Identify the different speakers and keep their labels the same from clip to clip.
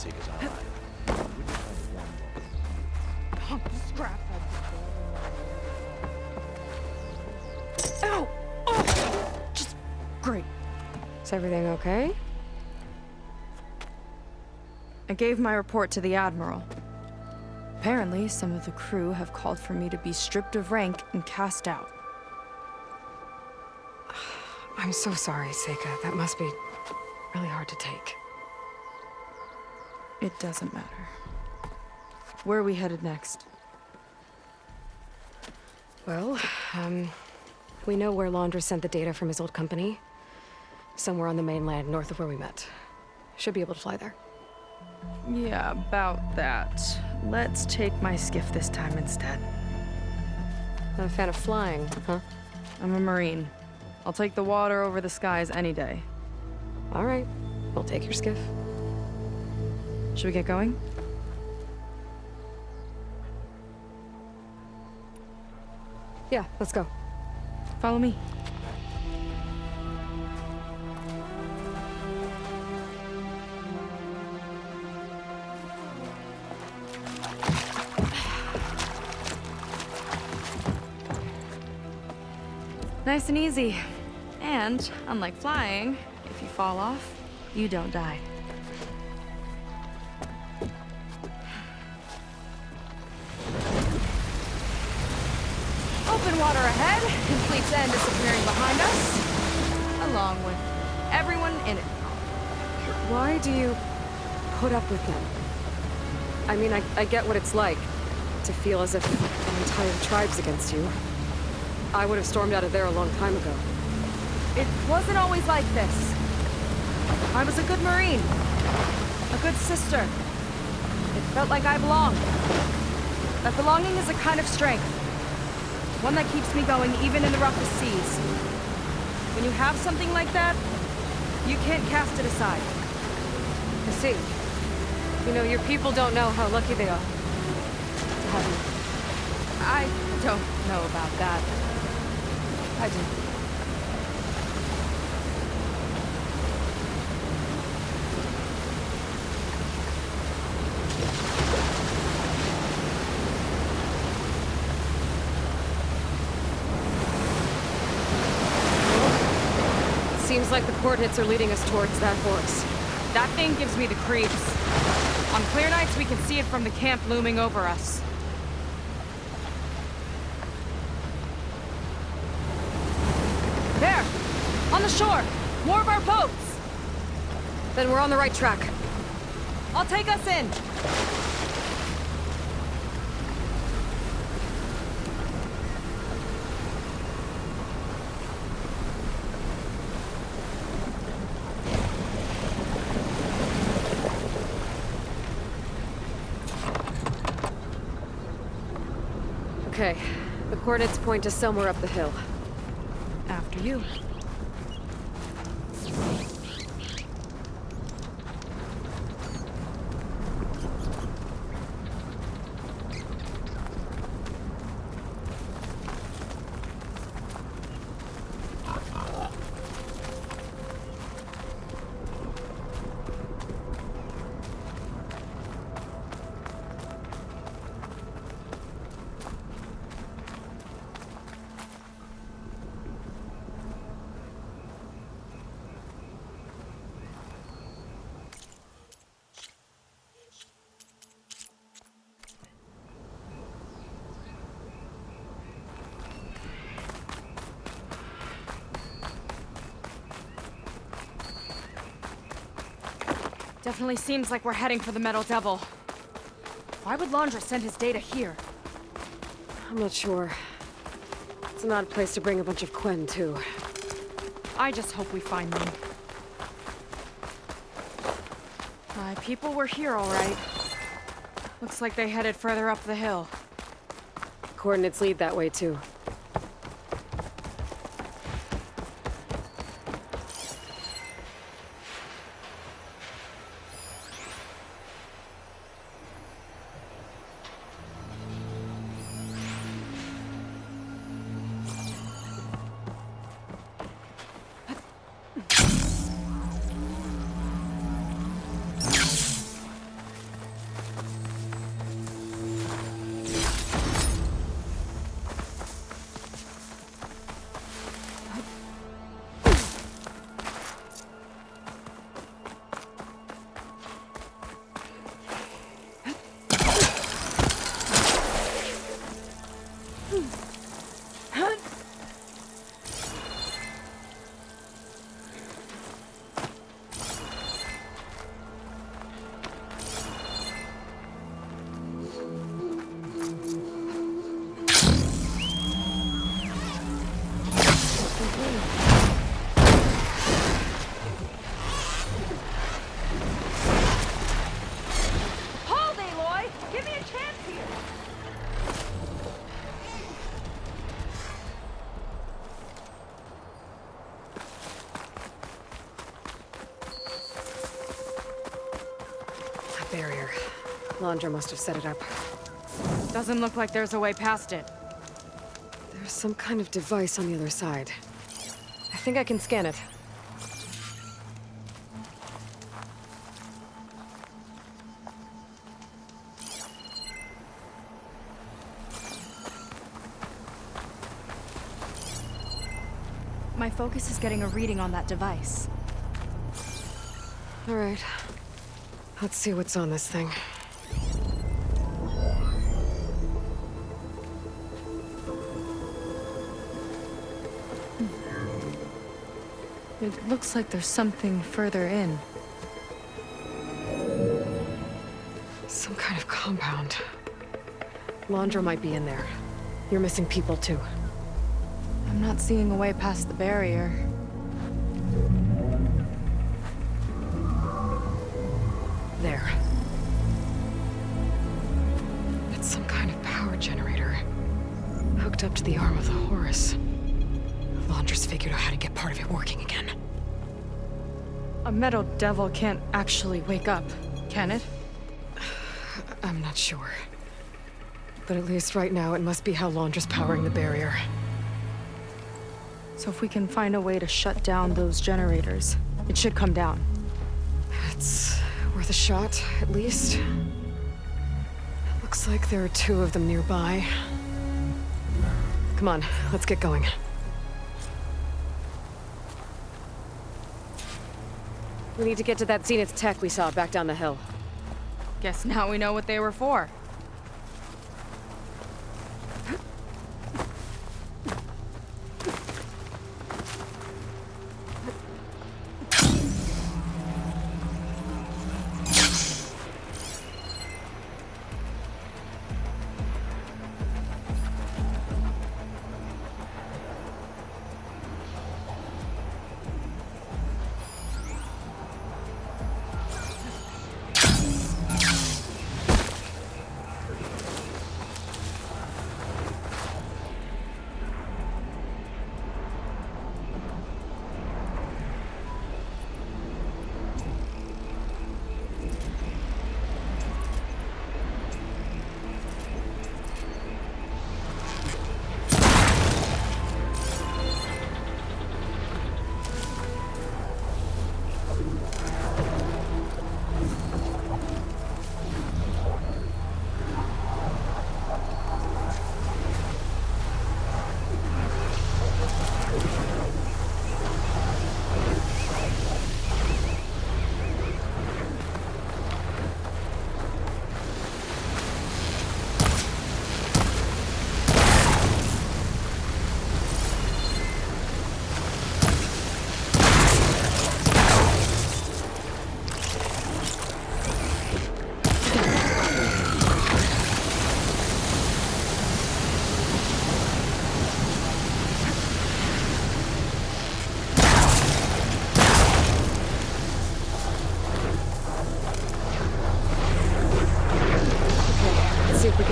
Speaker 1: Seeker's ally. We just have one more.
Speaker 2: Scrap. Ow! Oh! Just great.
Speaker 3: Is everything okay?
Speaker 2: I gave my report to the Admiral. Apparently, some of the crew have called for me to be stripped of rank and cast out.
Speaker 3: I'm so sorry, Seika. That must be really hard to take.
Speaker 2: It doesn't matter. Where are we headed next?
Speaker 3: Well, we know where Laundra sent the data from his old company. Somewhere on the mainland, north of where we met. Should be able to fly there.
Speaker 2: Yeah, about that. Let's take my skiff this time instead.
Speaker 3: Not a fan of flying, huh?
Speaker 2: I'm a Marine. I'll take the water over the skies any day.
Speaker 3: All right, we'll take your skiff.
Speaker 2: Should we get going?
Speaker 3: Yeah, let's go.
Speaker 2: Follow me. Nice and easy. And, unlike flying, if you fall off, you don't die. Open water ahead, and fleet's end disappearing behind us, along with everyone in it.
Speaker 3: Why do you put up with them? I mean, I get what it's like to feel as if an entire tribe's against you. I would have stormed out of there a long time ago.
Speaker 2: It wasn't always like this. I was a good Marine. A good sister. It felt like I belonged. That belonging is a kind of strength. One that keeps me going even in the roughest seas. When you have something like that, you can't cast it aside.
Speaker 3: I see. You know, your people don't know how lucky they are to have you.
Speaker 2: I don't know about that. I do.
Speaker 3: Seems like the coordinates are leading us towards that horse.
Speaker 2: That thing gives me the creeps. On clear nights, we can see it from the camp looming over us. There! On the shore! More of our boats!
Speaker 3: Then we're on the right track.
Speaker 2: I'll take us in!
Speaker 3: Okay, the coordinates point to somewhere up the hill.
Speaker 2: After you. Definitely seems like we're heading for the Metal Devil. Why would Laundra send his data here?
Speaker 3: I'm not sure. It's an odd place to bring a bunch of Quen, too.
Speaker 2: I just hope we find them. My people were here, all right. Looks like they headed further up the hill.
Speaker 3: Coordinates lead that way, too. Laundra must have set it up.
Speaker 2: Doesn't look like there's a way past it.
Speaker 3: There's some kind of device on the other side. I think I can scan it.
Speaker 2: My focus is getting a reading on that device.
Speaker 3: All right. Let's see what's on this thing.
Speaker 2: It looks like there's something further in.
Speaker 3: Some kind of compound. Laundra might be in there. You're missing people too.
Speaker 2: I'm not seeing a way past the barrier.
Speaker 3: There. It's some kind of power generator. Hooked up to the arm of the Horus. Laundra's figured out how to get part of it working again.
Speaker 2: A metal devil can't actually wake up, can it?
Speaker 3: I'm not sure. But at least right now, it must be how Laundra's powering the barrier.
Speaker 2: So if we can find a way to shut down those generators, it should come down.
Speaker 3: It's worth a shot, at least. It looks like there are two of them nearby. Come on, let's get going. We need to get to that Zenith tech we saw back down the hill.
Speaker 2: Guess now we know what they were for.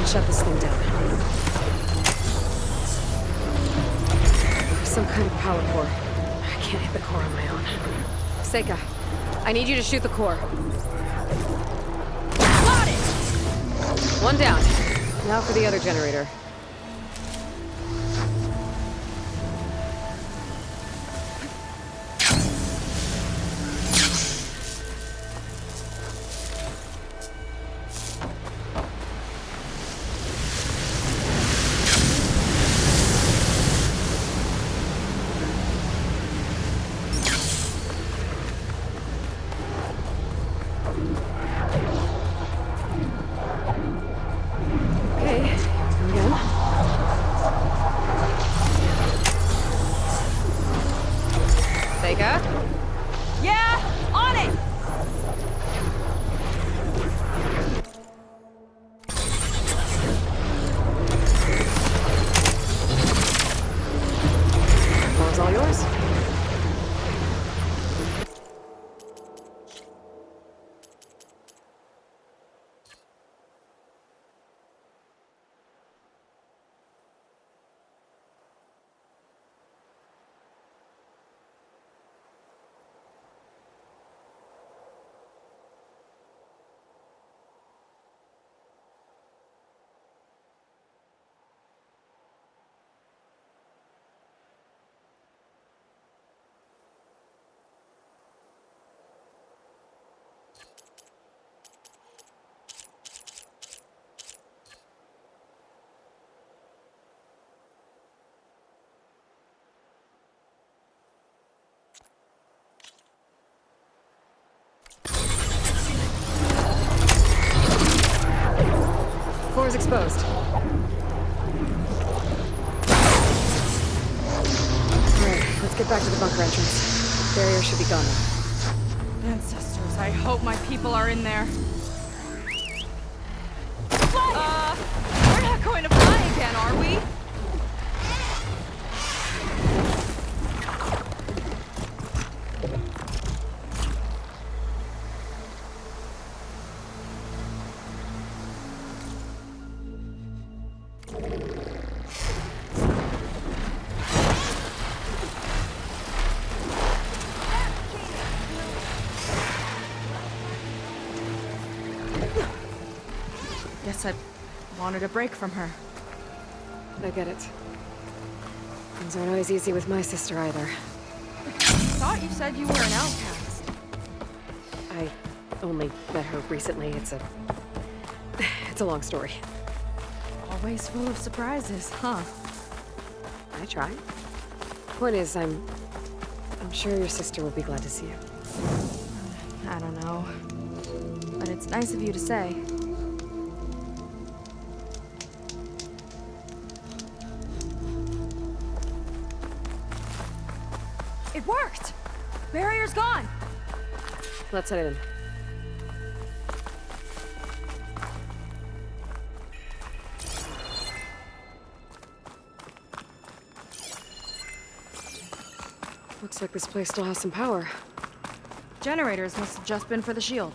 Speaker 3: Shut this thing down. There's some kind of power core. I can't hit the core on my own. Seika, I need you to shoot the core. Got it! One down. Now for the other generator. Door's exposed. Alright, let's get back to the bunker entrance. Barrier should be gone now.
Speaker 2: Ancestors, I hope my people are in there. We're not going to fly again, are we? Guess I wanted a break from her.
Speaker 3: I get it. Things aren't always easy with my sister either.
Speaker 2: Thought you said you were an outcast.
Speaker 3: I only met her recently. It's a long story.
Speaker 2: Always full of surprises, huh?
Speaker 3: I try. Point is, I'm sure your sister will be glad to see you.
Speaker 2: I don't know. But it's nice of you to say. It worked! Barrier's gone!
Speaker 3: Let's head in. Looks like this place still has some power.
Speaker 2: Generators must have just been for the shield.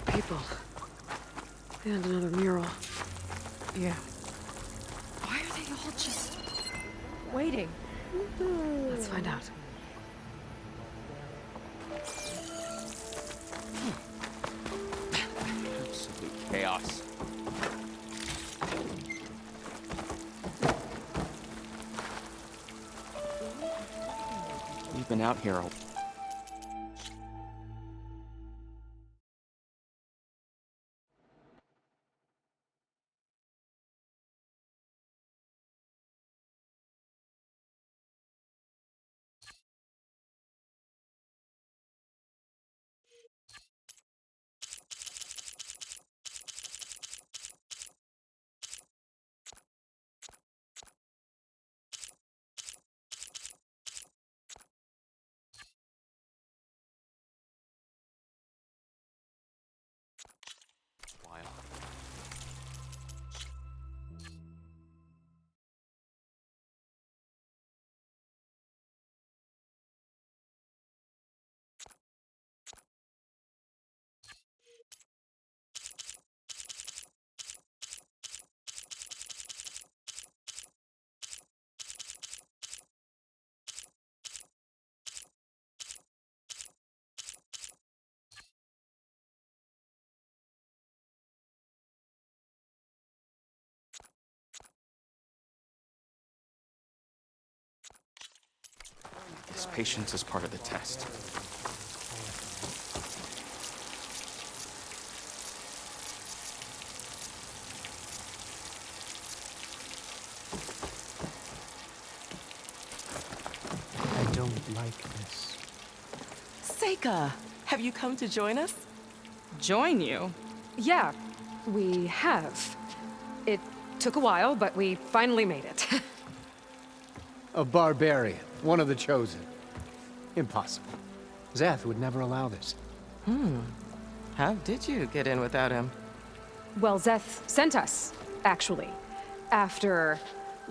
Speaker 3: People. And another mural.
Speaker 2: Yeah. Why are they all just waiting?
Speaker 3: Let's find out.
Speaker 4: Absolute chaos. We've been out here all... while. This patience is part of the test.
Speaker 1: I don't like this.
Speaker 5: Seika, have you come to join us?
Speaker 2: Join you?
Speaker 3: Yeah, we have. It took a while, but we finally made it.
Speaker 1: A barbarian, one of the chosen. Impossible. Szeth would never allow this.
Speaker 5: How did you get in without him?
Speaker 3: Well, Szeth sent us, actually. After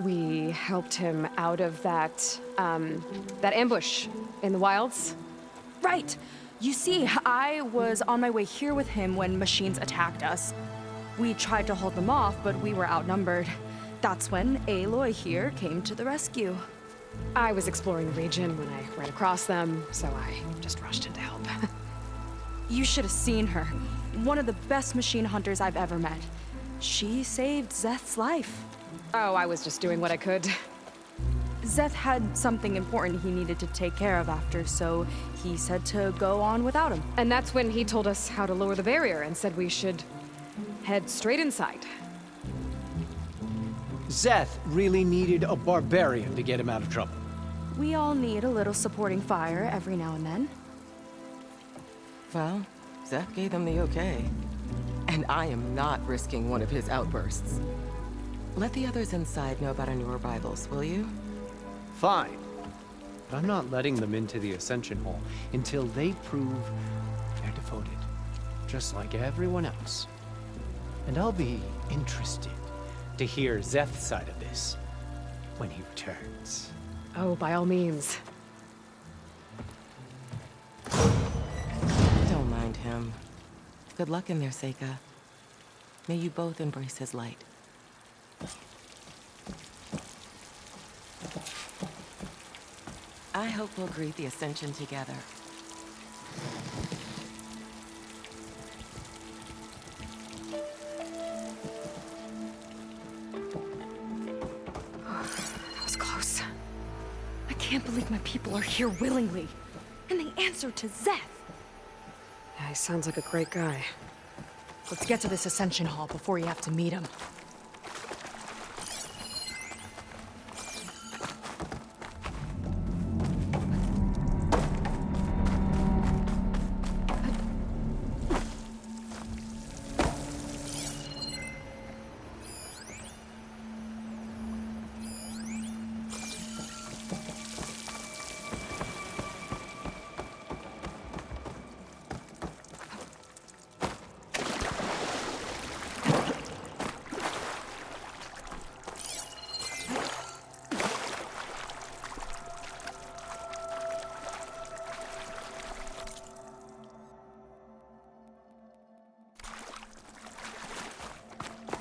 Speaker 3: we helped him out of that ambush in the wilds.
Speaker 2: Right! You see, I was on my way here with him when machines attacked us. We tried to hold them off, but we were outnumbered. That's when Aloy here came to the rescue.
Speaker 3: I was exploring the region when I ran across them, so I just rushed in to help.
Speaker 2: You should have seen her. One of the best machine hunters I've ever met. She saved Szeth's life.
Speaker 3: Oh, I was just doing what I could.
Speaker 2: Szeth had something important he needed to take care of after, so he said to go on without him.
Speaker 3: And that's when he told us how to lower the barrier and said we should Head straight inside.
Speaker 1: Szeth really needed a barbarian to get him out of trouble.
Speaker 2: We all need a little supporting fire every now and then.
Speaker 5: Well, Szeth gave them the okay. And I am not risking one of his outbursts. Let the others inside know about our new arrivals, will you?
Speaker 1: Fine. But I'm not letting them into the Ascension Hall until they prove they're devoted, just like everyone else. And I'll be interested to hear Szeth's side of this when he returns.
Speaker 3: Oh, by all means.
Speaker 5: Don't mind him. Good luck in there, Seika. May you both embrace his light. I hope we'll greet the Ascension together.
Speaker 3: That was close. I can't believe my people are here willingly.
Speaker 2: And they answered to Szeth.
Speaker 3: Yeah, he sounds like a great guy.
Speaker 2: Let's get to this Ascension Hall before you have to meet him.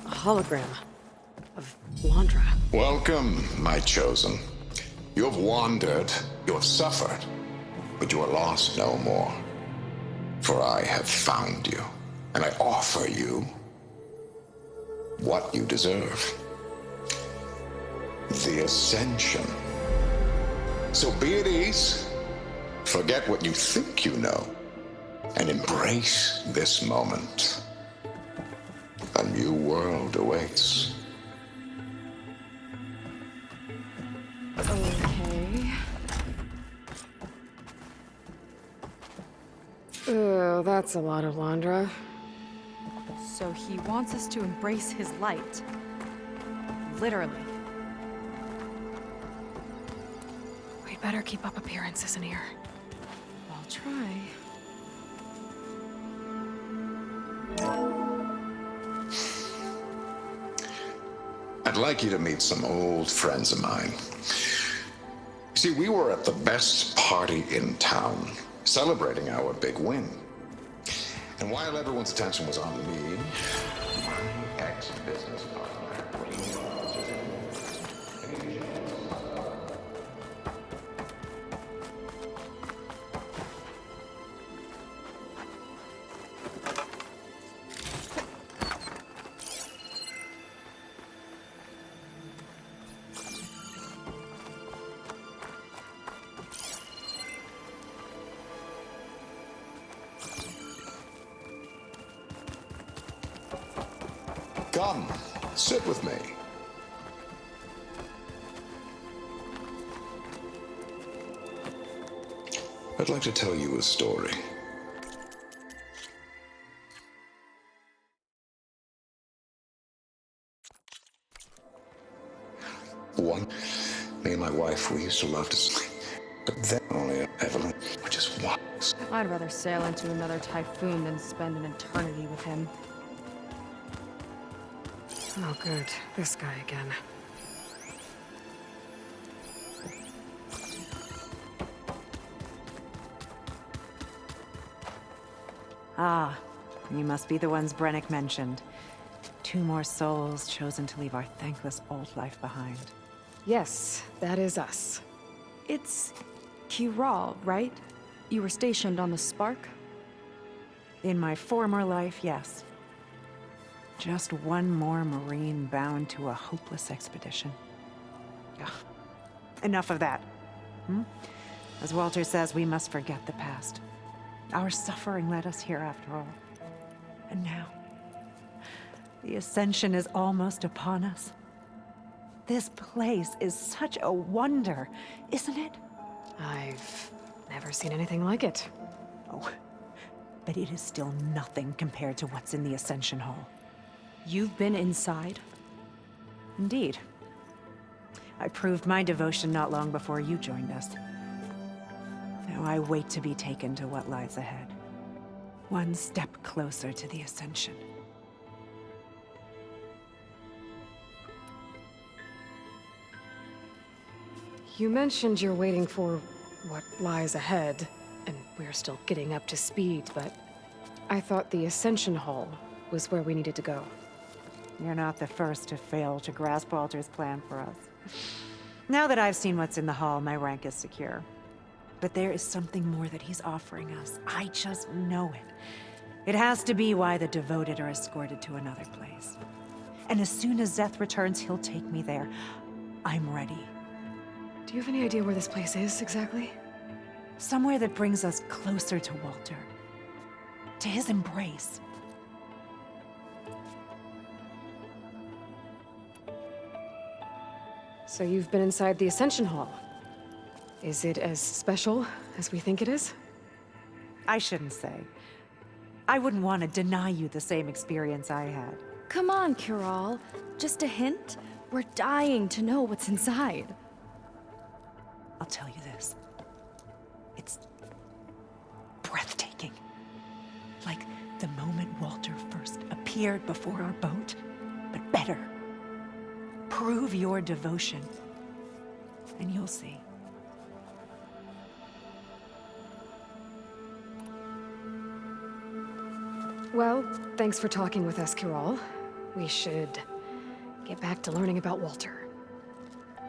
Speaker 3: Hologram of Landra.
Speaker 6: Welcome, my chosen. You have wandered, you have suffered, but you are lost no more. For I have found you, and I offer you what you deserve. The Ascension. So be at ease, forget what you think you know, and embrace this moment. A new world awaits.
Speaker 2: Okay.
Speaker 3: Oh, that's a lot of Landra.
Speaker 2: So he wants us to embrace his light. Literally.
Speaker 3: We'd better keep up appearances in here.
Speaker 2: I'll try.
Speaker 6: I'd like you to meet some old friends of mine. See, we were at the best party in town, celebrating our big win. And while everyone's attention was on me, my ex-business partner, come, sit with me. I'd like to tell you a story. One, me and my wife, we used to love to sleep. But then only Evelyn, which is wild.
Speaker 2: I'd rather sail into another typhoon than spend an eternity with him.
Speaker 3: Oh, good. This guy again.
Speaker 7: Ah, you must be the ones Brennick mentioned. 2 more souls chosen to leave our thankless old life behind.
Speaker 3: Yes, that is us.
Speaker 2: It's Kiral, right? You were stationed on the Spark?
Speaker 7: In my former life, yes. Just one more Marine bound to a hopeless expedition. Ugh. Enough of that. As Walter says, we must forget the past. Our suffering led us here after all. And now, The ascension is almost upon us. This place is such a wonder, isn't it?
Speaker 3: I've never seen anything like it.
Speaker 7: Oh, but it is still nothing compared to what's in the Ascension Hall.
Speaker 2: You've been inside?
Speaker 7: Indeed. I proved my devotion not long before you joined us. Now I wait to be taken to what lies ahead. One step closer to the Ascension.
Speaker 3: You mentioned you're waiting for what lies ahead, and we're still getting up to speed, but I thought the Ascension Hall was where we needed to go.
Speaker 7: You're not the first to fail to grasp Walter's plan for us. Now that I've seen what's in the hall, my rank is secure. But there is something more that he's offering us. I just know it. It has to be why the devoted are escorted to another place. And as soon as Zeth returns, he'll take me there. I'm ready.
Speaker 3: Do you have any idea where this place is, exactly?
Speaker 7: Somewhere that brings us closer to Walter. To his embrace.
Speaker 3: So you've been inside the Ascension Hall. Is it as special as we think it is?
Speaker 7: I shouldn't say. I wouldn't want to deny you the same experience I had.
Speaker 2: Come on, Kiral. Just a hint? We're dying to know what's inside.
Speaker 7: I'll tell you this. It's breathtaking. Like the moment Walter first appeared before our boat, but better. Prove your devotion, and you'll see.
Speaker 3: Well, thanks for talking with us, Kiral. We should get back to learning about Walter.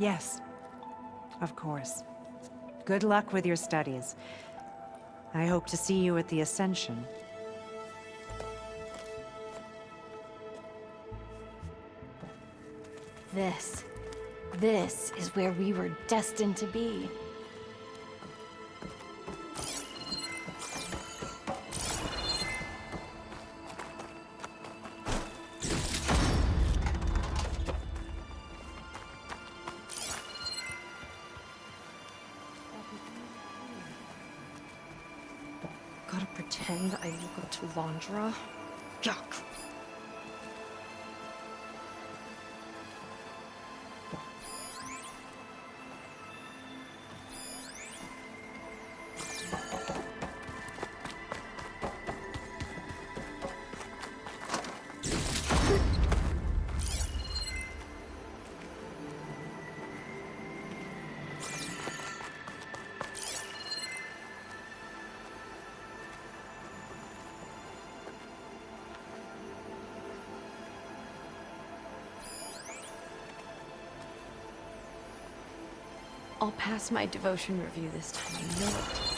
Speaker 7: Yes, of course. Good luck with your studies. I hope to see you at the Ascension.
Speaker 8: This is where we were destined to be.
Speaker 3: Gotta pretend I look up to Landra? Yuck.
Speaker 2: I'll pass my devotion review this time, I know it.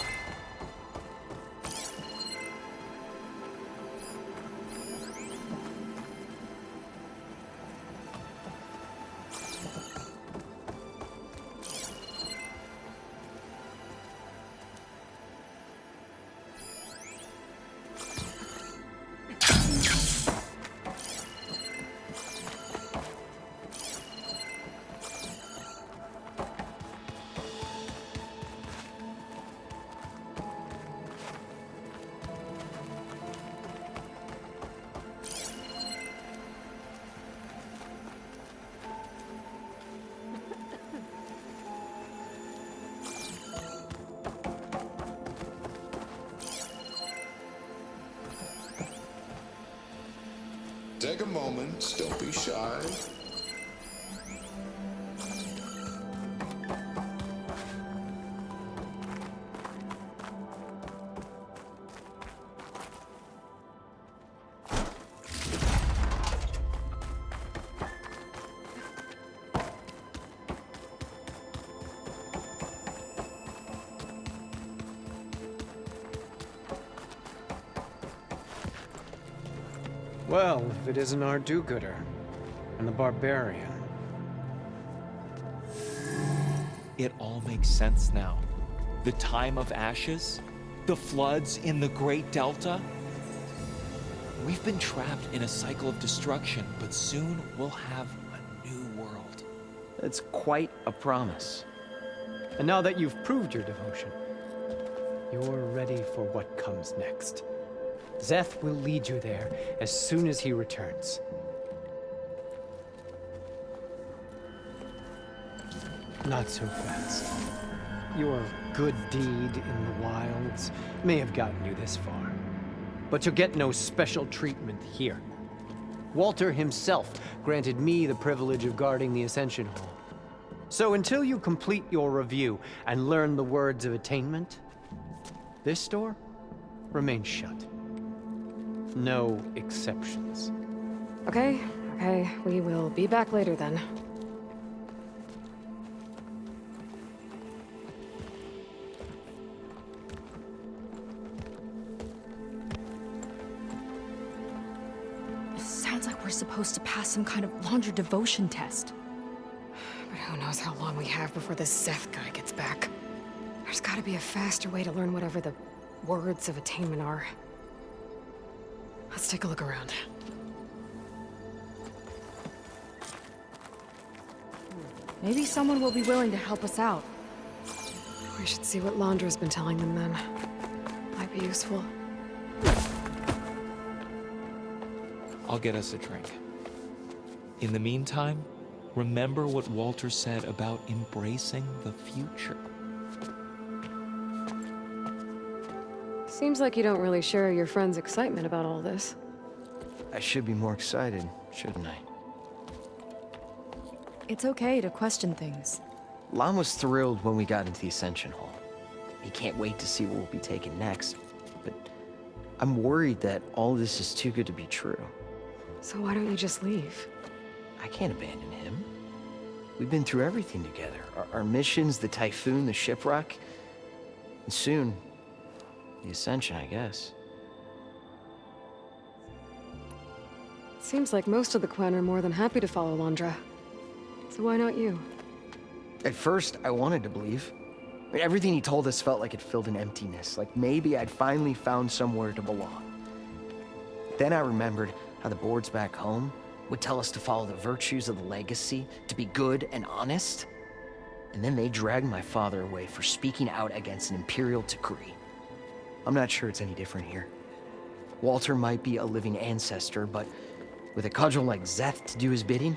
Speaker 6: Take a moment, don't be shy.
Speaker 1: Well, if it isn't our do-gooder and the barbarian.
Speaker 9: It all makes sense now. The time of ashes, the floods in the Great Delta. We've been trapped in a cycle of destruction, but soon we'll have a new world.
Speaker 10: It's quite a promise.
Speaker 1: And now that you've proved your devotion, you're ready for what comes next. Szeth will lead you there as soon as he returns. Not so fast. Your good deed in the wilds may have gotten you this far, but you'll get no special treatment here. Walter himself granted me the privilege of guarding the Ascension Hall. So until you complete your review and learn the words of attainment, this door remains shut. No exceptions.
Speaker 3: Okay, we will be back later then.
Speaker 2: It sounds like we're supposed to pass some kind of Laundra devotion test.
Speaker 3: But who knows how long we have before this Szeth guy gets back. There's gotta be a faster way to learn whatever the words of attainment are. Let's take a look around.
Speaker 2: Maybe someone will be willing to help us out.
Speaker 3: We should see what Laundra's been telling them then. Might be useful.
Speaker 9: I'll get us a drink. In the meantime, remember what Walter said about embracing the future.
Speaker 3: Seems like you don't really share your friend's excitement about all this.
Speaker 10: I should be more excited, shouldn't I?
Speaker 2: It's okay to question things.
Speaker 10: Lan was thrilled when we got into the Ascension Hall. He can't wait to see what will be taken next, but I'm worried that all this is too good to be true.
Speaker 3: So why don't you just leave?
Speaker 10: I can't abandon him. We've been through everything together. Our missions, the typhoon, the shipwreck, and soon, the Ascension, I guess.
Speaker 3: Seems like most of the clan are more than happy to follow Laundra. So why not you?
Speaker 10: At first, I wanted to believe. I mean, everything he told us felt like it filled an emptiness, like maybe I'd finally found somewhere to belong. Then I remembered how the boards back home would tell us to follow the virtues of the legacy, to be good and honest. And then they dragged my father away for speaking out against an imperial decree. I'm not sure it's any different here. Walter might be a living ancestor, but with a cudgel like Szeth to do his bidding,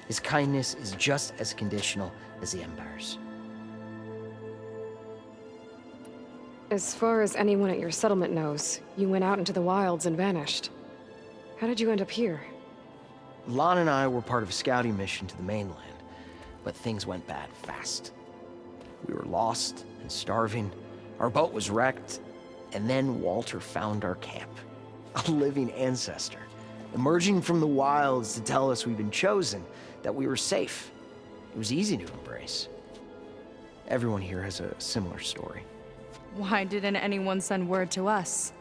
Speaker 10: his kindness is just as conditional as the Empire's.
Speaker 3: As far as anyone at your settlement knows, you went out into the wilds and vanished. How did you end up here?
Speaker 10: Lan and I were part of a scouting mission to the mainland, but things went bad fast. We were lost and starving, our boat was wrecked, and then Walter found our camp. A living ancestor, emerging from the wilds to tell us we'd been chosen, that we were safe. It was easy to embrace. Everyone here has a similar story.
Speaker 2: Why didn't anyone send word to us?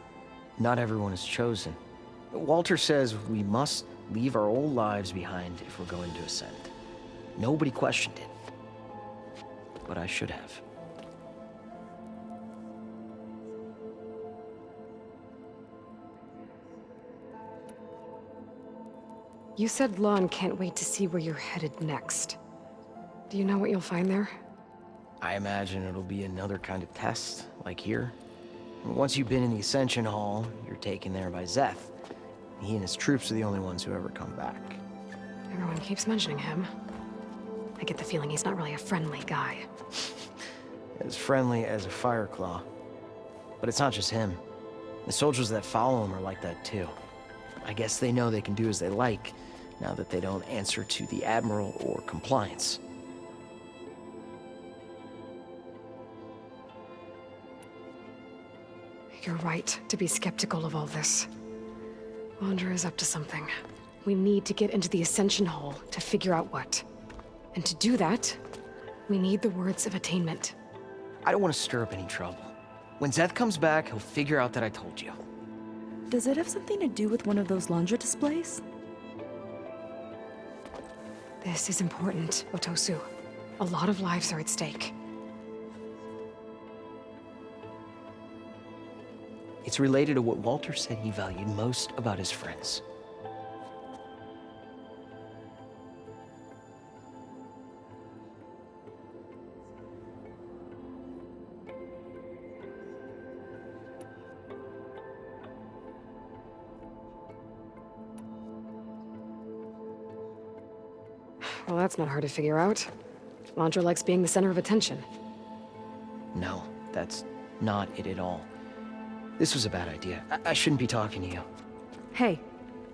Speaker 10: Not everyone is chosen. Walter says we must leave our old lives behind if we're going to ascend. Nobody questioned it. But I should have.
Speaker 3: You said Lan can't wait to see where you're headed next. Do you know what you'll find there?
Speaker 10: I imagine it'll be another kind of test, like here. Once you've been in the Ascension Hall, you're taken there by Szeth. He and his troops are the only ones who ever come back.
Speaker 3: Everyone keeps mentioning him. I get the feeling he's not really a friendly guy.
Speaker 10: As friendly as a fireclaw. But it's not just him. The soldiers that follow him are like that too. I guess they know they can do as they like, now that they don't answer to the Admiral or compliance.
Speaker 3: You're right to be skeptical of all this. Laundra is up to something. We need to get into the Ascension Hall to figure out what. And to do that, we need the words of attainment.
Speaker 10: I don't want to stir up any trouble. When Szeth comes back, he'll figure out that I told you.
Speaker 2: Does it have something to do with one of those Laundra displays?
Speaker 3: This is important, Otosu. A lot of lives are at stake.
Speaker 10: It's related to what Walter said he valued most about his friends.
Speaker 3: Well, that's not hard to figure out. Landra likes being the center of attention.
Speaker 10: No, that's not it at all. This was a bad idea. I shouldn't be talking to you.
Speaker 2: Hey,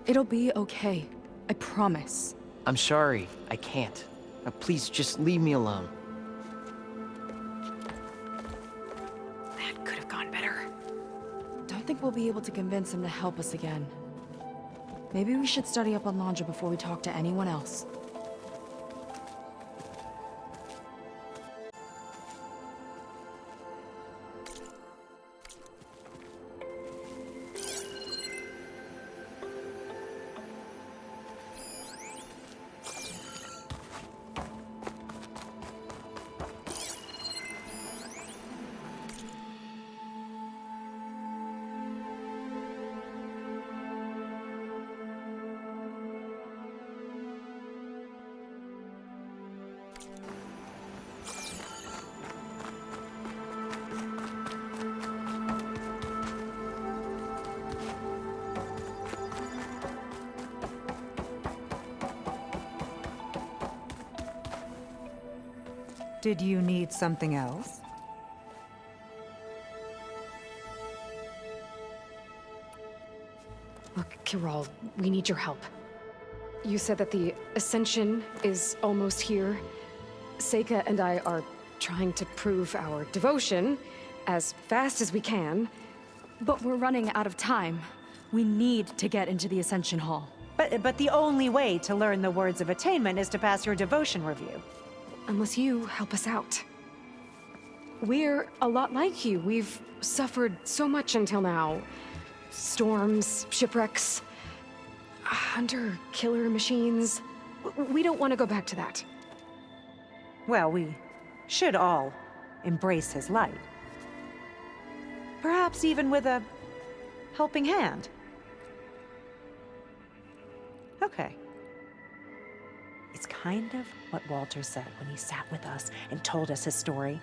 Speaker 2: it'll be okay. I promise.
Speaker 10: I'm sorry, I can't. Please, just leave me alone.
Speaker 3: That could have gone better.
Speaker 2: Don't think we'll be able to convince him to help us again. Maybe we should study up on Landra before we talk to anyone else.
Speaker 7: Did you need something else?
Speaker 3: Look, Kiral, we need your help. You said that the Ascension is almost here. Seika and I are trying to prove our devotion as fast as we can.
Speaker 2: But we're running out of time. We need to get into the Ascension Hall.
Speaker 7: But the only way to learn the words of attainment is to pass your devotion review.
Speaker 3: Unless you help us out. We're a lot like you. We've suffered so much until now. Storms, shipwrecks, hunter-killer machines. We don't want to go back to that.
Speaker 7: Well, we should all embrace his light. Perhaps even with a helping hand. Okay. It's kind of what Walter said when he sat with us and told us his story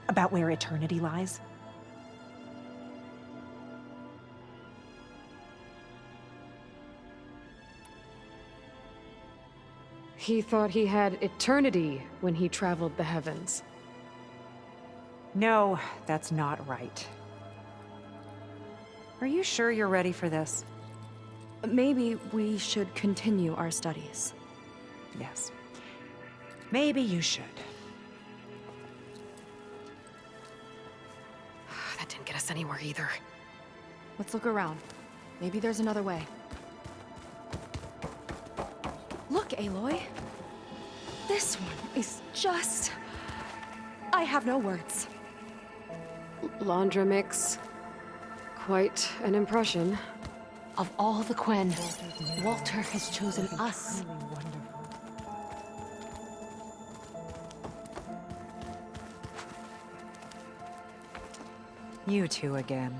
Speaker 7: about where eternity lies.
Speaker 3: He thought he had eternity when he traveled the heavens.
Speaker 7: No, that's not right. Are you sure you're ready for this?
Speaker 2: Maybe we should continue our studies.
Speaker 7: Yes. Maybe you should.
Speaker 3: That didn't get us anywhere either.
Speaker 2: Let's look around. Maybe there's another way. Look, Aloy. This one is just... I have no words.
Speaker 3: Landra makes quite an impression.
Speaker 8: Of all the Quen, Walter has chosen us.
Speaker 7: You two again.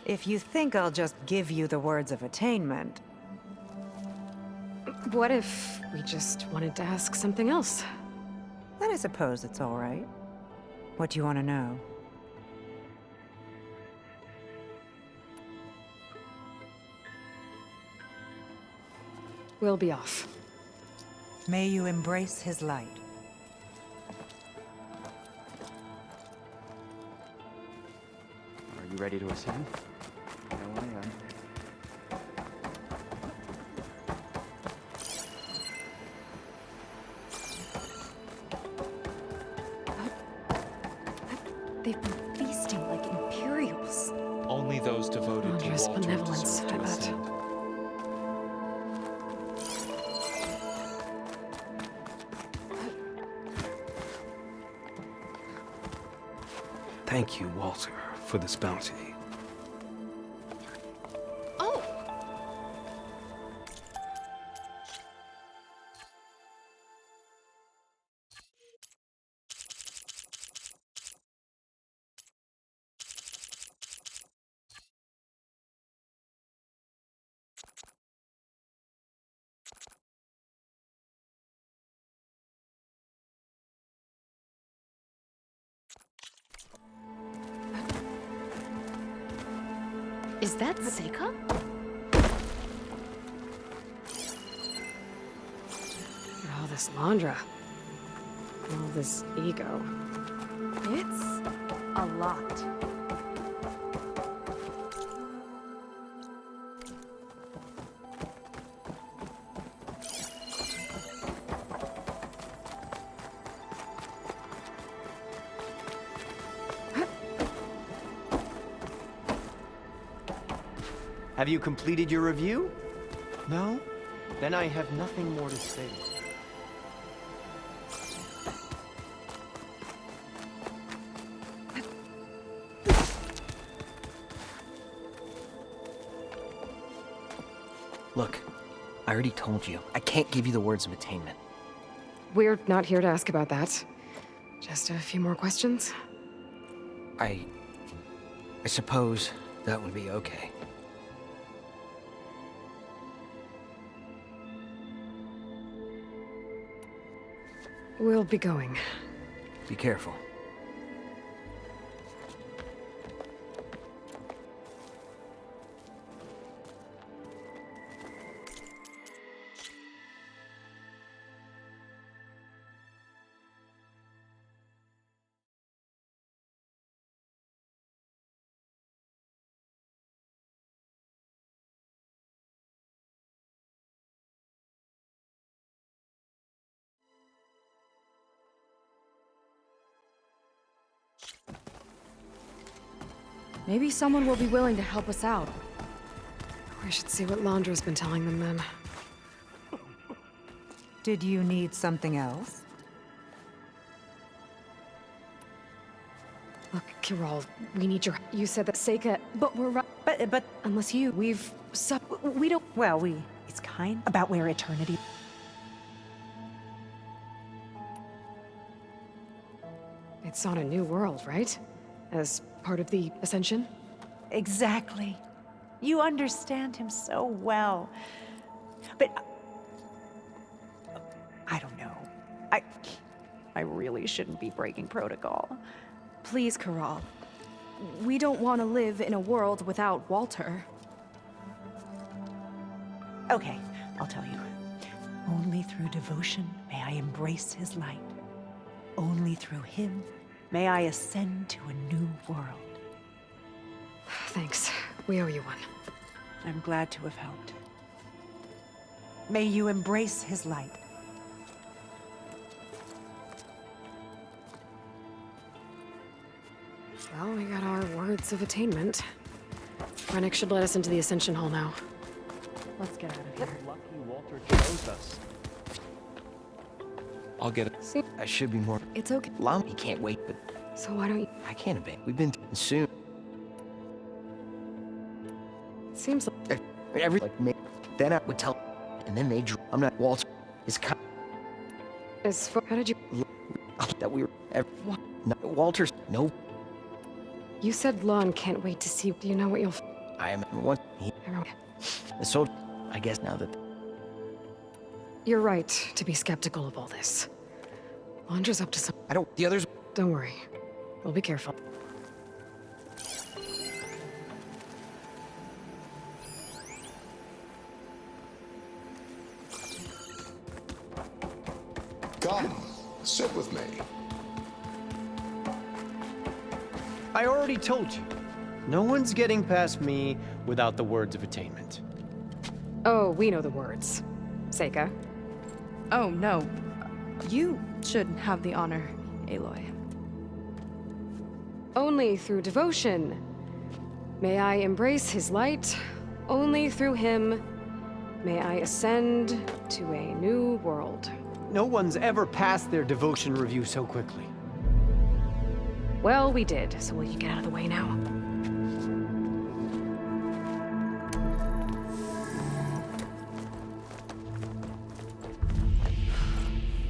Speaker 7: If you think I'll just give you the words of attainment...
Speaker 3: What if we just wanted to ask something else?
Speaker 7: Then I suppose it's all right. What do you want to know?
Speaker 3: We'll be off.
Speaker 7: May you embrace his light.
Speaker 4: Are you ready to ascend?
Speaker 11: No, I am.
Speaker 2: They've been feasting like Imperials.
Speaker 9: Only those devoted to
Speaker 3: Landra's
Speaker 9: Walter
Speaker 3: benevolence,
Speaker 9: deserve to
Speaker 3: I bet.
Speaker 9: ascend.
Speaker 11: Thank you, Walter, for this bounty.
Speaker 8: Oh! Is that Seika?
Speaker 3: All this Landra. All this ego.
Speaker 2: It's a lot.
Speaker 1: Have you completed your review? No? Then I have nothing more to say.
Speaker 10: Look, I already told you. I can't give you the words of attainment.
Speaker 3: We're not here to ask about that. Just a few more questions.
Speaker 10: I suppose that would be okay.
Speaker 3: We'll be going.
Speaker 10: Be careful.
Speaker 2: Maybe someone will be willing to help us out.
Speaker 3: We should see what Landra's been telling them then.
Speaker 7: Did you need something else?
Speaker 3: Look, Kirol, we need your... You said that Seika... But we're right...
Speaker 7: But
Speaker 3: Unless you... We don't...
Speaker 7: well, it's kind about where eternity...
Speaker 3: It's on a new world, right? As part of the Ascension?
Speaker 7: Exactly. You understand him so well. But... I don't know. I really shouldn't be breaking protocol.
Speaker 2: Please, Kirol. We don't want to live in a world without Walter.
Speaker 7: Okay, I'll tell you. Only through devotion may I embrace his light. Only through him may I ascend to a new world.
Speaker 3: Thanks. We owe you one.
Speaker 7: I'm glad to have helped. May you embrace his light.
Speaker 3: Well, we got our words of attainment. Rennick should let us into the Ascension Hall now. Let's get out of here.
Speaker 1: Lucky Walter chose us.
Speaker 9: I'll get it.
Speaker 3: See,
Speaker 10: I should be more...
Speaker 3: it's okay.
Speaker 10: He can't wait, but
Speaker 3: So why don't you...
Speaker 10: I can't obey. We've been soon.
Speaker 3: Seems like...
Speaker 10: Then I would tell... And then they... I'm not... Walter is kind...
Speaker 3: How did you...
Speaker 10: That we were...
Speaker 3: What?
Speaker 10: No, Walter's... No.
Speaker 3: You said Lon can't wait to see... Do you know what you'll...
Speaker 10: I am... One... The soldier... I guess now that...
Speaker 3: You're right to be skeptical of all this. Landra's up to some...
Speaker 10: I don't... The others...
Speaker 3: Don't worry. We'll be careful.
Speaker 6: Come, sit with me.
Speaker 1: I already told you. No one's getting past me without the words of attainment.
Speaker 3: Oh, we know the words. Seika.
Speaker 2: Oh, no. You should have the honor, Aloy.
Speaker 3: Only through devotion may I embrace his light. Only through him may I ascend to a new world.
Speaker 1: No one's ever passed their devotion review so quickly.
Speaker 3: Well, we did, so will you get out of the way now?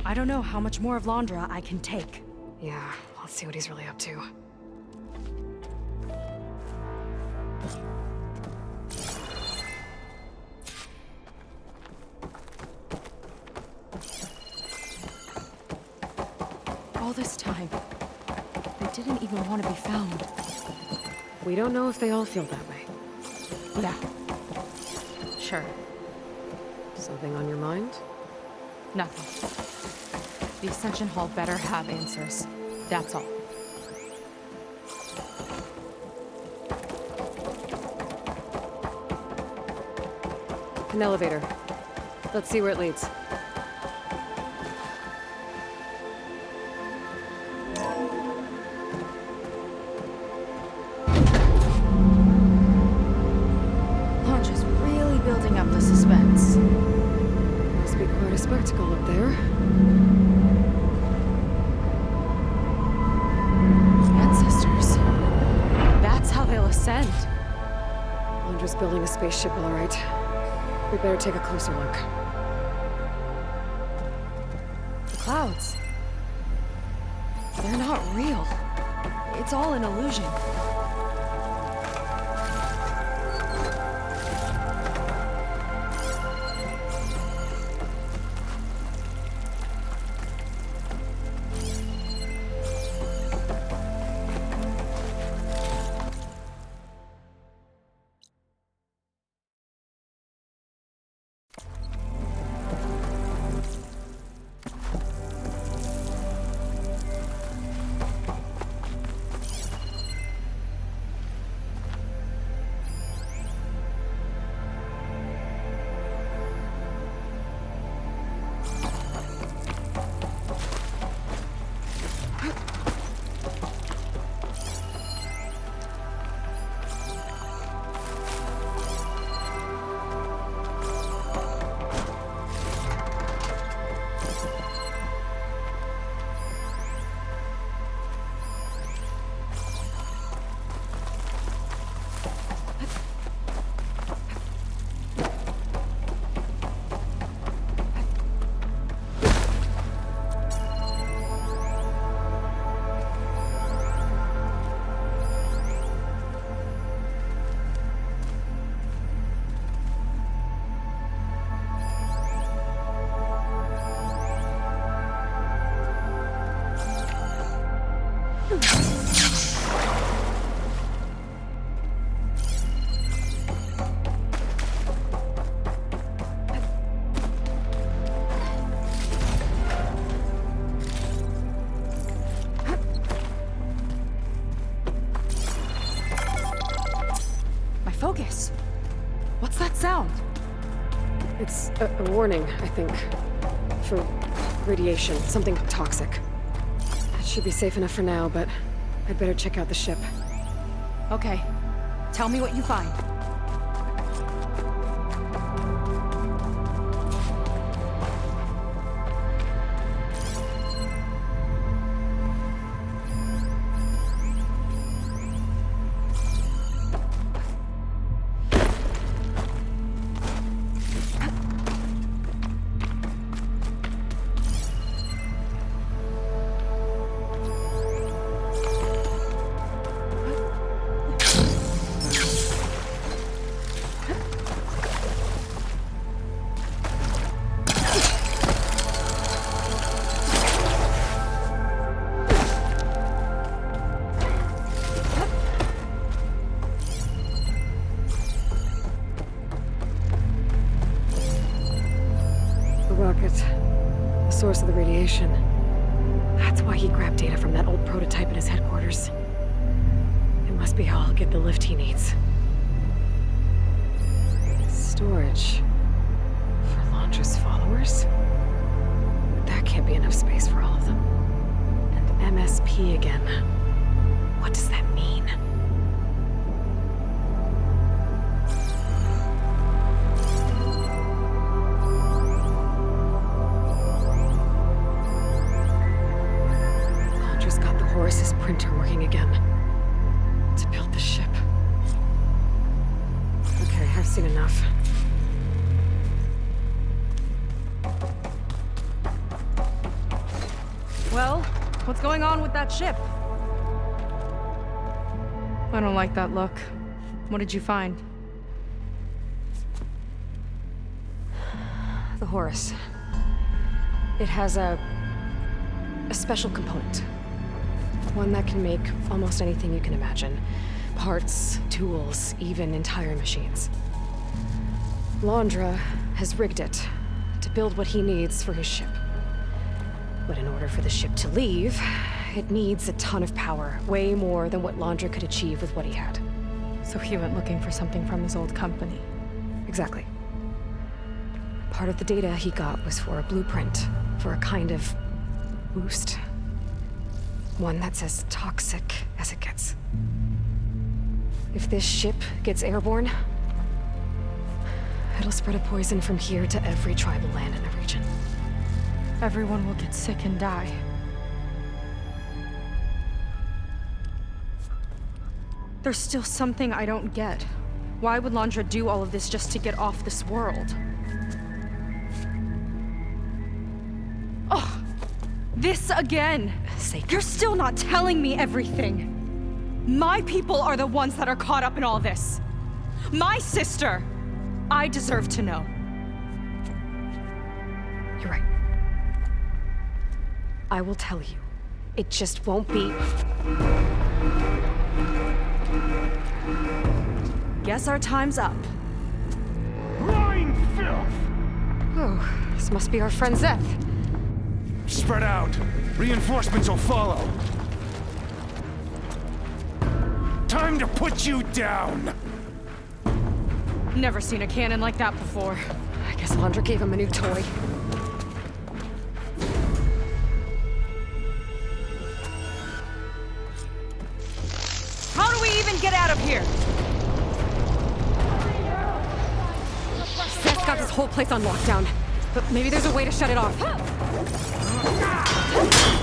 Speaker 2: I don't know how much more of Landra I can take.
Speaker 3: Yeah, let's see what he's really up to.
Speaker 2: All this time, they didn't even want to be found.
Speaker 3: We don't know if they all feel that way.
Speaker 2: Yeah. Sure.
Speaker 3: Something on your mind?
Speaker 2: Nothing. The Ascension Hall better have answers. That's all.
Speaker 3: An elevator. Let's see where it leads.
Speaker 2: Launch is really building up the suspense.
Speaker 3: Must be quite a spectacle up there.
Speaker 2: Ancestors. That's how they'll ascend.
Speaker 3: Londra's building a spaceship, all right. We better take a closer look.
Speaker 2: The clouds. They're not real. It's all an illusion. Focus. What's that sound?
Speaker 3: It's a warning, I think. For radiation, something toxic. It should be safe enough for now, but I'd better check out the ship.
Speaker 2: Okay. Tell me what you find.
Speaker 3: The source of the radiation. That's why he grabbed data from that old prototype at his headquarters. It must be how I'll get the lift he needs. Storage. For Londra's followers? That can't be enough space for all of them. And MSP again. What does that mean? His printer working again. To build the ship. Okay, I've seen enough.
Speaker 2: Well, what's going on with that ship? I don't like that look. What did you find?
Speaker 3: The Horus. It has a special component. One that can make almost anything you can imagine. Parts, tools, even entire machines. Londra has rigged it to build what he needs for his ship. But in order for the ship to leave, it needs a ton of power, way more than what Londra could achieve with what he had.
Speaker 2: So he went looking for something from his old company.
Speaker 3: Exactly. Part of the data he got was for a blueprint, for a kind of boost. One that's as toxic as it gets. If this ship gets airborne, it'll spread a poison from here to every tribal land in the region.
Speaker 2: Everyone will get sick and die. There's still something I don't get. Why would Londra do all of this just to get off this world? Oh, this again! You're still not telling me everything. My people are the ones that are caught up in all this. My sister! I deserve to know.
Speaker 3: You're right. I will tell you. It just won't be...
Speaker 2: Guess our time's up.
Speaker 11: Lying filth!
Speaker 3: Oh, this must be our friend Zeth.
Speaker 11: Spread out. Reinforcements will follow. Time to put you down!
Speaker 2: Never seen a cannon like that before.
Speaker 3: I guess Londra gave him a new toy.
Speaker 2: How do we even get out of here?
Speaker 3: Zeth's got this whole place on lockdown, but maybe there's a way to shut it off.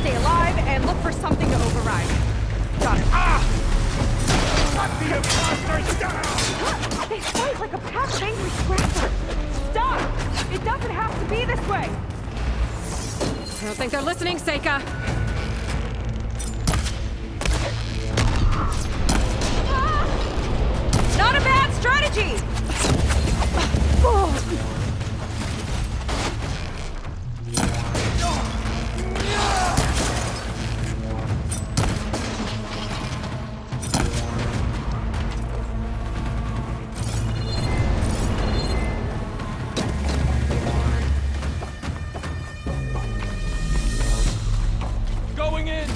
Speaker 2: Stay alive and look for something to override. Got it.
Speaker 11: Cut the imposters down!
Speaker 2: They fight like a pack of angry scrappers. Stop! It doesn't have to be this way.
Speaker 3: I don't think they're listening, Seika.
Speaker 2: Not a bad strategy!
Speaker 9: Going in!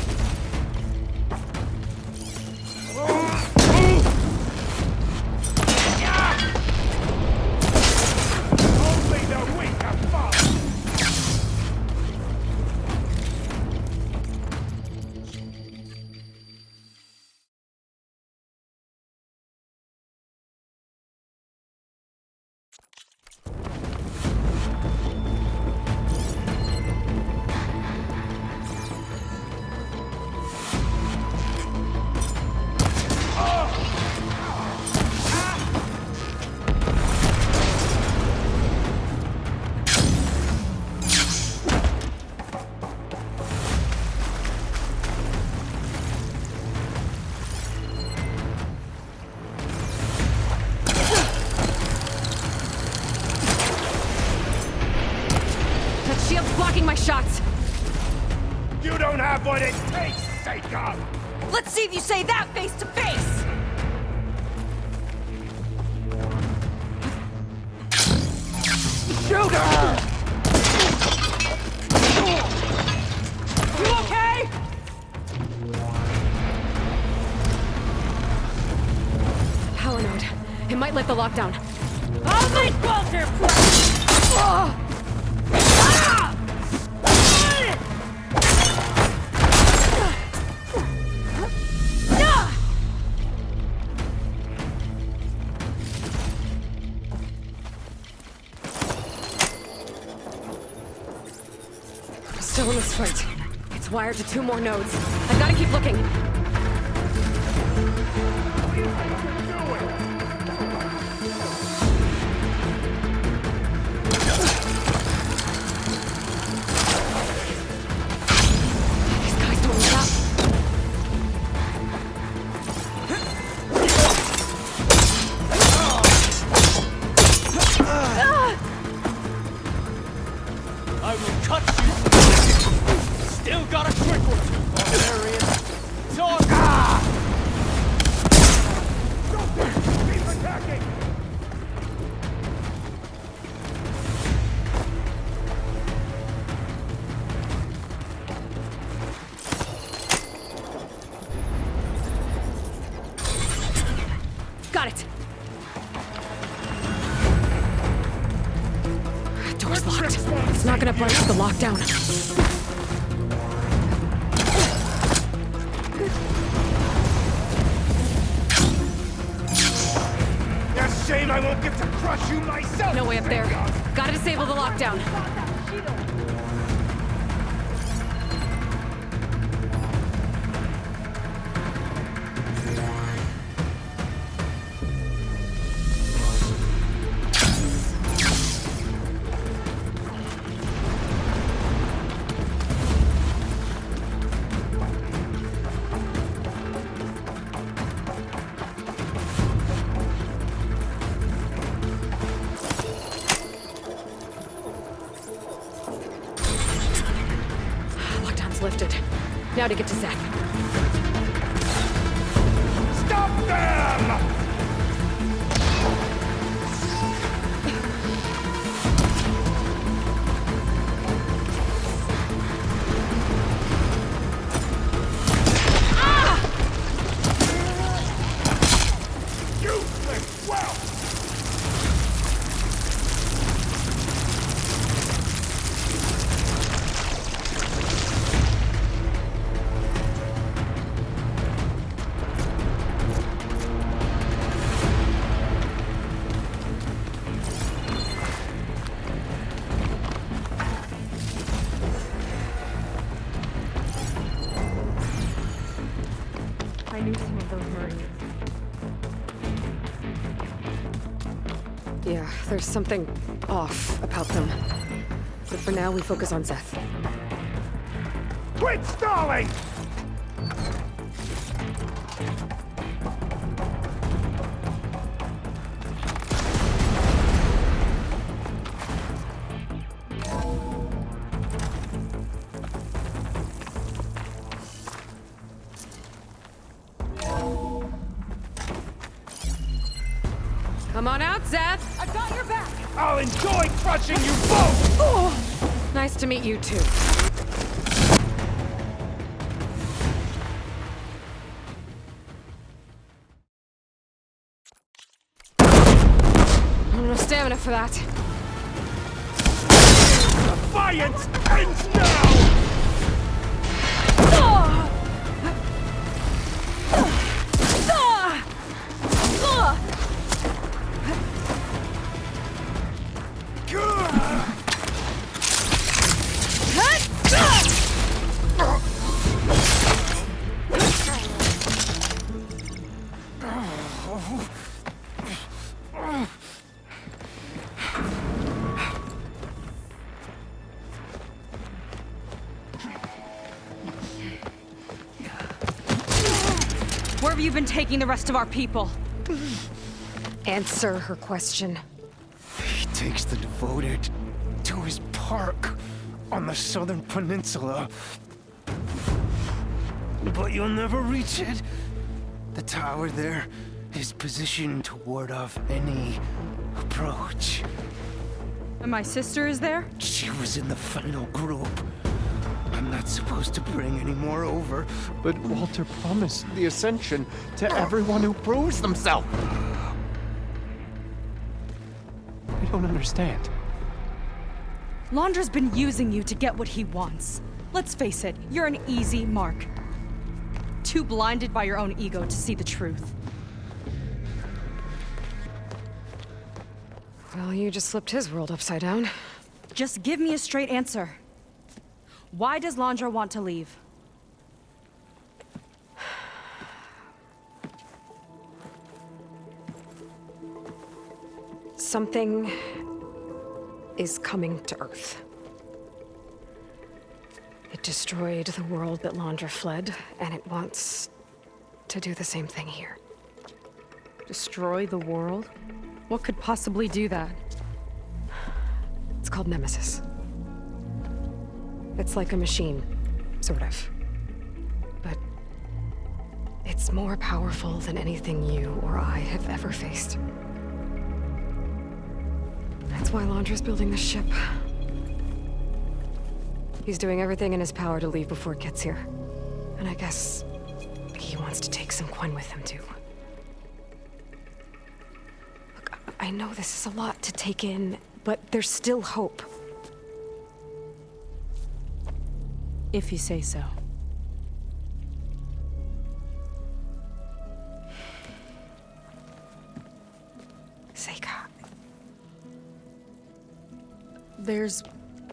Speaker 11: Only the weak have fallen!
Speaker 3: Blocking my shots!
Speaker 11: You don't have what it takes, Seika!
Speaker 2: Let's see if you say that face to face!
Speaker 11: Shoot her!
Speaker 2: You okay?
Speaker 3: Power node. It might lift the lockdown.
Speaker 2: I'll make Walter play!
Speaker 3: Still in this fight. It's wired to 2 more nodes. I've got to keep looking. These guys don't let up.
Speaker 9: I will cut you! Still got a trick or two, barbarian! It's
Speaker 3: Got it! Door's locked. It's not gonna break the lockdown.
Speaker 11: It's a shame I won't get to crush you myself!
Speaker 3: No way up there. Gotta disable the lockdown. Lifted. Now to get to Zeth.
Speaker 11: Stop them! Useless! Well!
Speaker 2: I knew some of those Marines.
Speaker 3: Yeah, there's something off about them. But for now, we focus on Zeth.
Speaker 11: Quit stalling!
Speaker 3: Come on out, Zeth!
Speaker 2: I've got your back!
Speaker 11: I'll enjoy crushing you both!
Speaker 3: Oh! Nice to meet you too. I don't have stamina for that.
Speaker 11: Defiance ends now!
Speaker 2: Where have you been taking the rest of our people?
Speaker 3: Answer her question.
Speaker 11: He takes the devoted to his park on the southern peninsula. But you'll never reach it. The tower there is positioned to ward off any approach.
Speaker 2: And my sister is there?
Speaker 11: She was in the final group. I'm not supposed to bring any more over.
Speaker 1: But Walter promised the Ascension to everyone who proves themselves. I don't understand.
Speaker 2: Londra's been using you to get what he wants. Let's face it, you're an easy mark. Too blinded by your own ego to see the truth.
Speaker 3: Well, you just flipped his world upside down.
Speaker 2: Just give me a straight answer. Why does Londra want to leave?
Speaker 3: Something is coming to Earth. It destroyed the world that Londra fled, and it wants to do the same thing here.
Speaker 2: Destroy the world? What could possibly do that?
Speaker 3: It's called Nemesis. It's like a machine, sort of. But it's more powerful than anything you or I have ever faced. That's why Londra's building this ship. He's doing everything in his power to leave before it gets here. And I guess he wants to take some Quen with him, too. I know this is a lot to take in, but there's still hope.
Speaker 2: If you say so.
Speaker 3: Seika.
Speaker 2: There's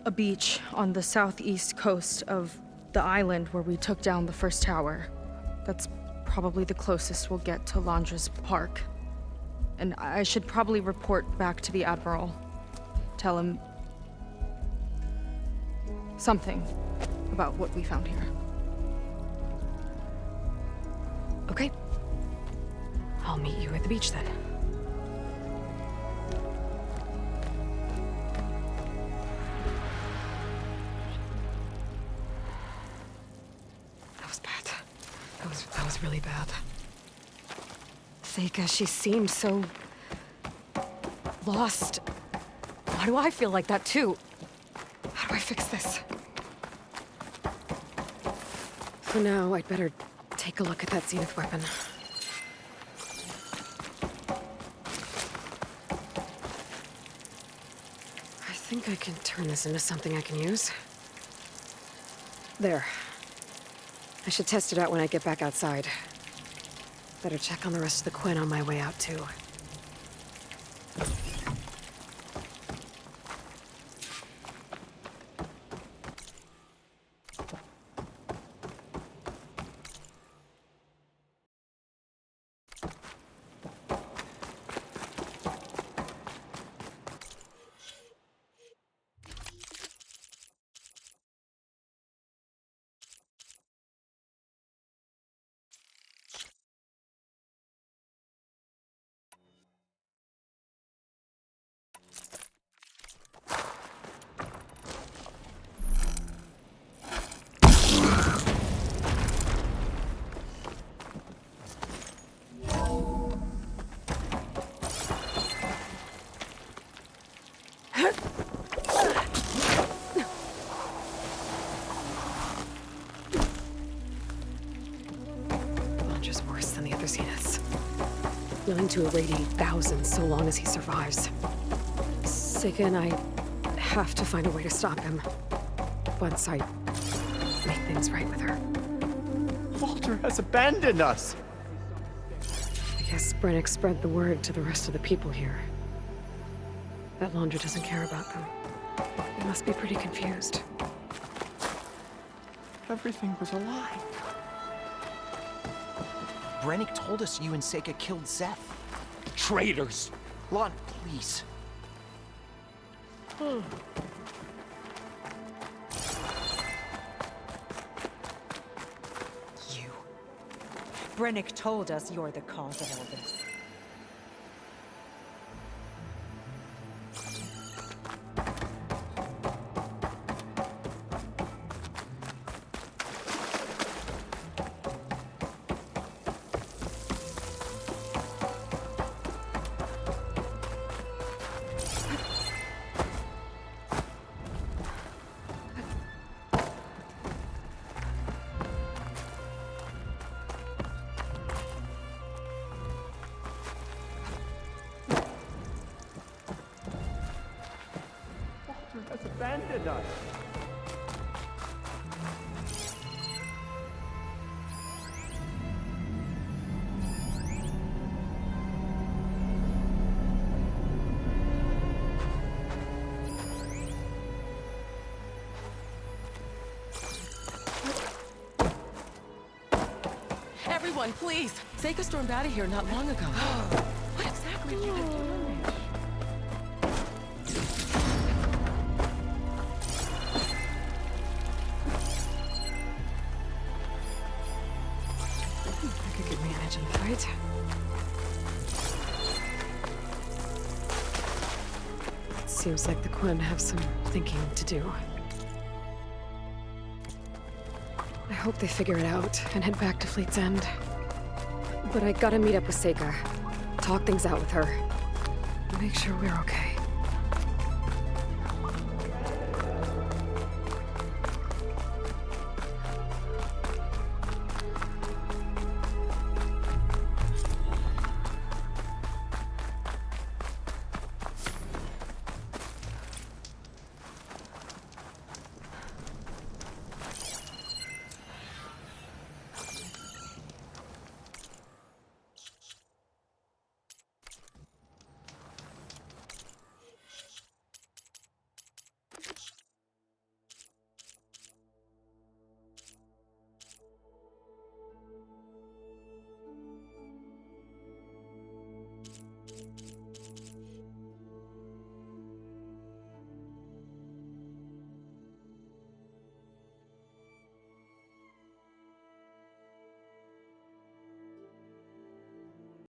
Speaker 2: a beach on the southeast coast of the island where we took down the first tower. That's probably the closest we'll get to Landra's park. And I should probably report back to the Admiral. Tell him something about what we found here.
Speaker 3: Okay. I'll meet you at the beach then. That was bad. That was really bad. Seika, she seemed so lost. Why do I feel like that too? How do I fix this? For now, I'd better take a look at that zenith weapon. I think I can turn this into something I can use. There. I should test it out when I get back outside. Better check on the rest of the Quen on my way out, too. Willing to irradiate thousands so long as he survives. Seika and I have to find a way to stop him. Once I make things right with her.
Speaker 1: Walter has abandoned us!
Speaker 3: I guess Brennick spread the word to the rest of the people here. That Landra doesn't care about them. They must be pretty confused.
Speaker 1: Everything was a lie.
Speaker 10: Brennick told us you and Seika killed Seth.
Speaker 9: Traitors!
Speaker 10: Lon, please.
Speaker 7: You. Brennick told us you're the cause of all this.
Speaker 1: Has abandoned us.
Speaker 5: Everyone, please! Seika stormed out of here not long ago. What exactly have you been doing?
Speaker 3: Right? Seems like the Quen have some thinking to do. I hope they figure it out and head back to Fleet's End. But I gotta meet up with Seika, talk things out with her, make sure we're okay.